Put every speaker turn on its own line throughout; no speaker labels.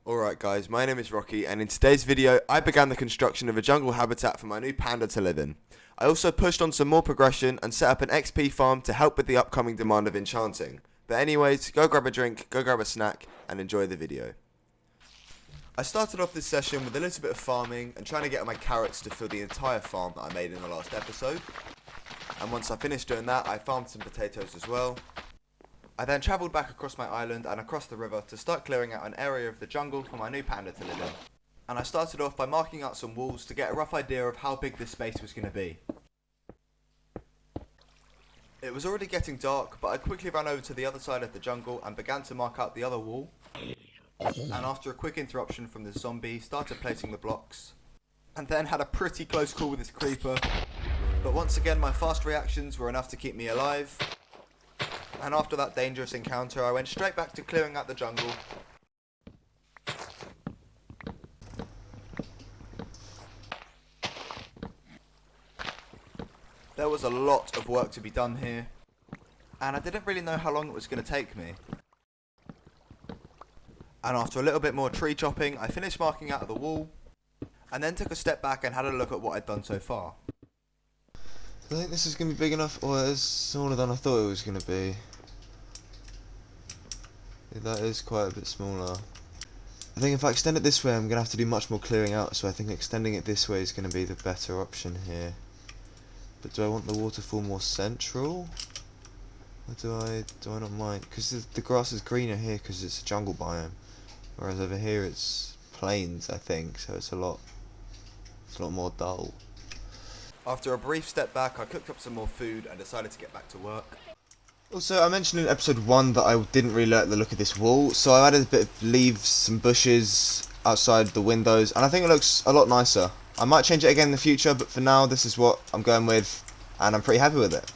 Alright guys, my name is Rocky, and in today's video I began the construction of a jungle habitat for my new panda to live in. I also pushed on some more progression and set up an XP farm to help with the upcoming demand of enchanting. But anyways, go grab a drink, go grab a snack, and enjoy the video. I started off this session with a little bit of farming and trying to get my carrots to fill the entire farm that I made in the last episode. And once I finished doing that, I farmed some potatoes as well. I then travelled back across my island and across the river to start clearing out an area of the jungle for my new panda to live in. And I started off by marking out some walls to get a rough idea of how big this space was going to be. It was already getting dark, but I quickly ran over to the other side of the jungle and began to mark out the other wall. And after a quick interruption from the zombie, started placing the blocks. And then had a pretty close call with this creeper. But once again, my fast reactions were enough to keep me alive. And after that dangerous encounter, I went straight back to clearing out the jungle. There was a lot of work to be done here, and I didn't really know how long it was going to take me. And after a little bit more tree chopping, I finished marking out the wall, and then took a step back and had a look at what I'd done so far.
I think this is going to be big enough, or it's smaller than I thought it was going to be. Yeah, that is quite a bit smaller. I think if I extend it this way, I'm going to have to do much more clearing out, so I think extending it this way is going to be the better option here. But do I want the waterfall more central? Or do I not mind? Because the grass is greener here because it's a jungle biome, whereas over here it's plains, I think, so it's a lot more dull.
After a brief step back, I cooked up some more food and decided to get back to work.
Also, I mentioned in episode 1 that I didn't really like the look of this wall, so I added a bit of leaves, some bushes outside the windows, and I think it looks a lot nicer. I might change it again in the future, but for now this is what I'm going with, and I'm pretty happy with it.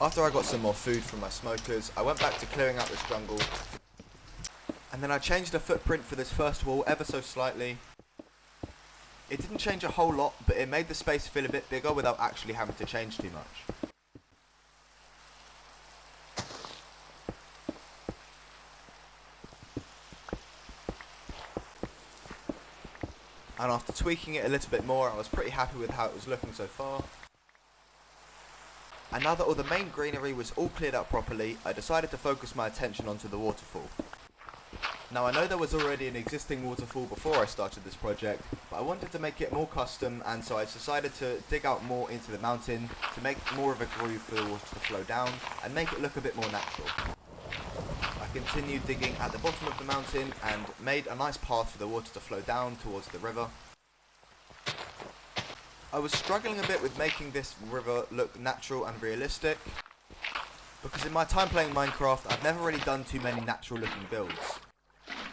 After I got some more food from my smokers, I went back to clearing out this jungle, and then I changed the footprint for this first wall ever so slightly. It didn't change a whole lot, but it made the space feel a bit bigger without actually having to change too much. And after tweaking it a little bit more, I was pretty happy with how it was looking so far. And now that all the main greenery was all cleared out properly, I decided to focus my attention onto the waterfall. Now I know there was already an existing waterfall before I started this project, but I wanted to make it more custom, and so I decided to dig out more into the mountain to make more of a groove for the water to flow down and make it look a bit more natural. I continued digging at the bottom of the mountain and made a nice path for the water to flow down towards the river. I was struggling a bit with making this river look natural and realistic, because in my time playing Minecraft I've never really done too many natural looking builds,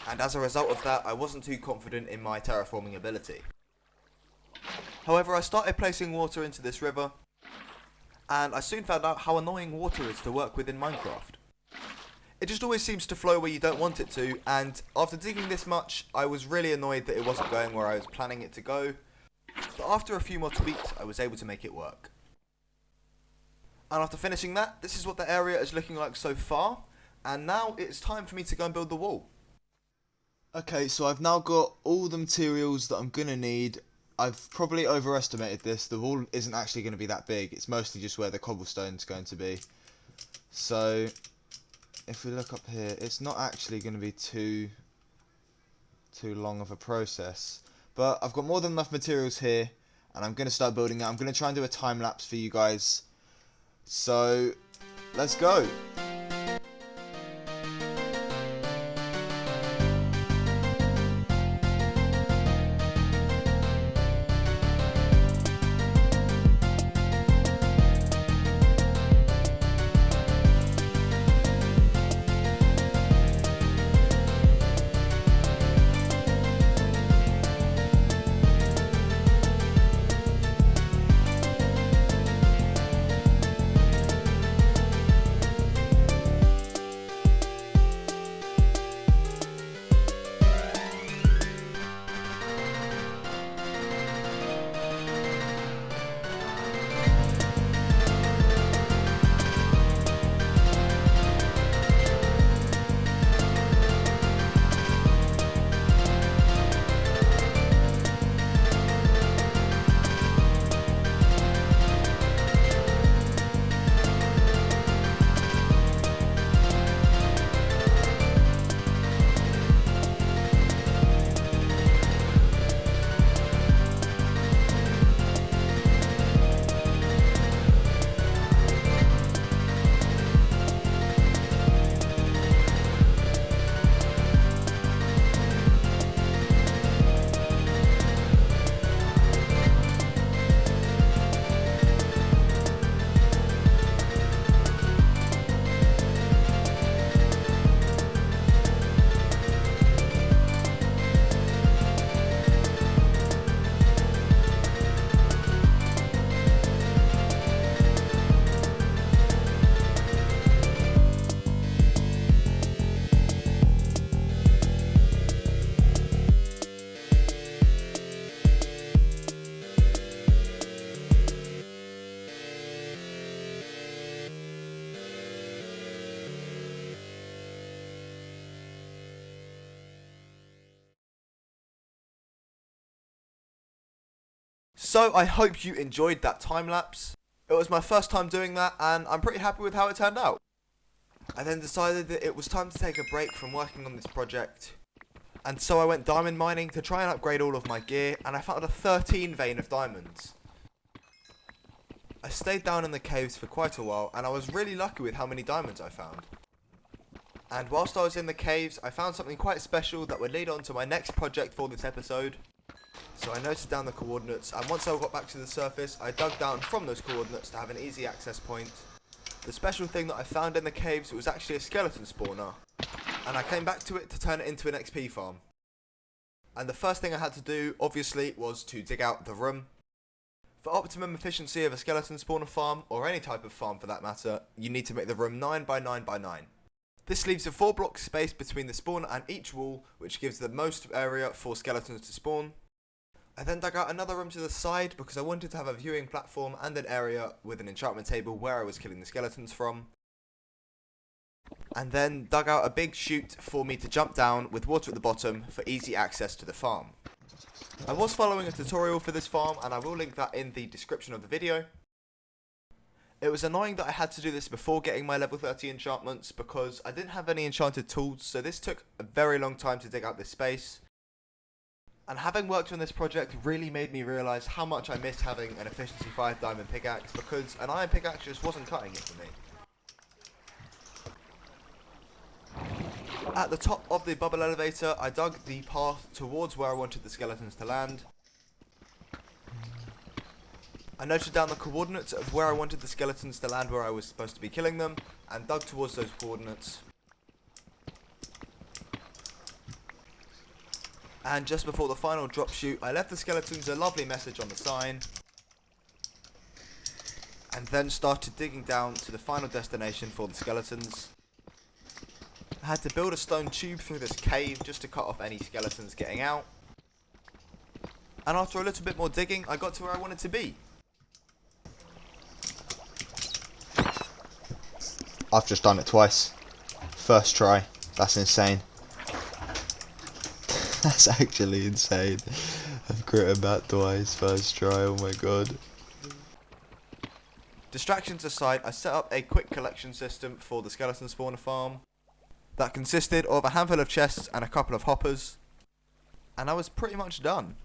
and as a result of that I wasn't too confident in my terraforming ability. However, I started placing water into this river, and I soon found out how annoying water is to work with in Minecraft. It just always seems to flow where you don't want it to, and after digging this much I was really annoyed that it wasn't going where I was planning it to go, but after a few more tweaks I was able to make it work. And after finishing that, this is what the area is looking like so far, and now it's time for me to go and build the wall.
Okay, so I've now got all the materials that I'm going to need. I've probably overestimated this. The wall isn't actually going to be that big. It's mostly just where the cobblestone's going to be. So if we look up here, it's not actually going to be too long of a process. But I've got more than enough materials here, and I'm going to start building it. I'm going to try and do a time lapse for you guys. So let's go.
So I hope you enjoyed that time lapse. It was my first time doing that and I'm pretty happy with how it turned out. I then decided that it was time to take a break from working on this project. And so I went diamond mining to try and upgrade all of my gear, and I found a 13 vein of diamonds. I stayed down in the caves for quite a while and I was really lucky with how many diamonds I found. And whilst I was in the caves, I found something quite special that would lead on to my next project for this episode. So I noted down the coordinates, and once I got back to the surface, I dug down from those coordinates to have an easy access point. The special thing that I found in the caves was actually a skeleton spawner, and I came back to it to turn it into an XP farm. And the first thing I had to do, obviously, was to dig out the room. For optimum efficiency of a skeleton spawner farm, or any type of farm for that matter, you need to make the room 9 by 9 by 9. This leaves a 4 block space between the spawner and each wall, which gives the most area for skeletons to spawn. I then dug out another room to the side because I wanted to have a viewing platform and an area with an enchantment table where I was killing the skeletons from. And then dug out a big chute for me to jump down with water at the bottom for easy access to the farm. I was following a tutorial for this farm and I will link that in the description of the video. It was annoying that I had to do this before getting my level 30 enchantments because I didn't have any enchanted tools, so this took a very long time to dig out this space. And having worked on this project really made me realise how much I miss having an efficiency 5 diamond pickaxe because an iron pickaxe just wasn't cutting it for me. At the top of the bubble elevator, I dug the path towards where I wanted the skeletons to land. I noted down the coordinates of where I wanted the skeletons to land where I was supposed to be killing them, and dug towards those coordinates. And just before the final drop chute, I left the skeletons a lovely message on the sign, and then started digging down to the final destination for the skeletons. I had to build a stone tube through this cave just to cut off any skeletons getting out. And after a little bit more digging, I got to where I wanted to be.
I've just done it twice. First try. That's insane. That's actually insane. I've critted that twice. First try. Oh my god.
Distractions aside, I set up a quick collection system for the skeleton spawner farm that consisted of a handful of chests and a couple of hoppers, and I was pretty much done.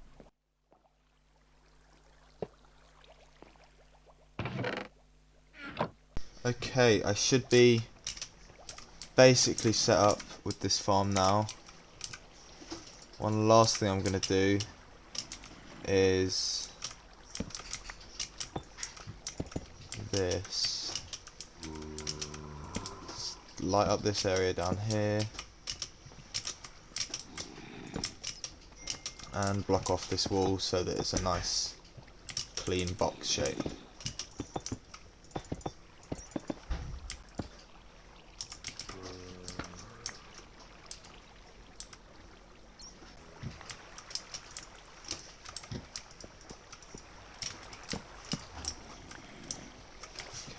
Okay, I should be basically set up with this farm now. One last thing I'm going to do is this. Light up this area down here and block off this wall so that it's a nice clean box shape.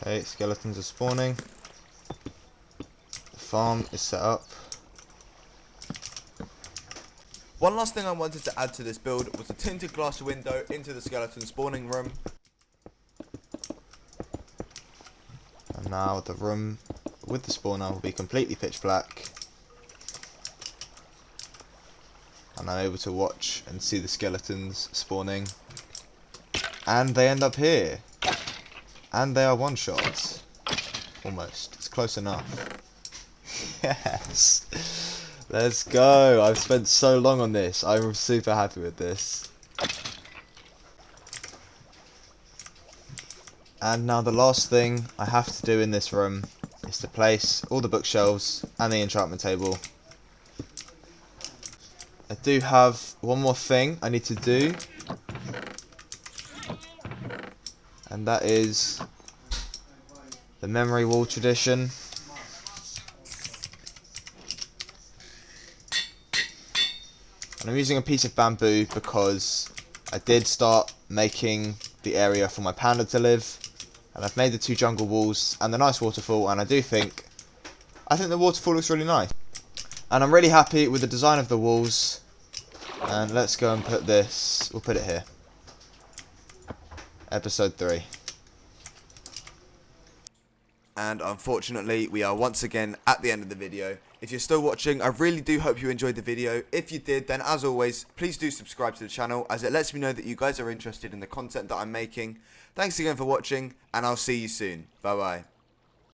Okay, skeletons are spawning. Farm is set up.
One last thing I wanted to add to this build was a tinted glass window into the skeleton spawning room.
And now the room with the spawner will be completely pitch black. And I'm able to watch and see the skeletons spawning. And they end up here. And they are one-shots. Almost. It's close enough. Yes, let's go. I've spent so long on this. I'm super happy with this. And now the last thing I have to do in this room is to place all the bookshelves and the enchantment table. I do have one more thing I need to do, and that is the memory wall tradition. And I'm using a piece of bamboo because I did start making the area for my panda to live, and I've made the 2 jungle walls and the nice waterfall, and I think the waterfall looks really nice. And I'm really happy with the design of the walls. And let's go and put this, we'll put it here. Episode 3.
And unfortunately, we are once again at the end of the video. If you're still watching, I really do hope you enjoyed the video. If you did, then as always, please do subscribe to the channel, as it lets me know that you guys are interested in the content that I'm making. Thanks again for watching, and I'll see you soon. Bye bye.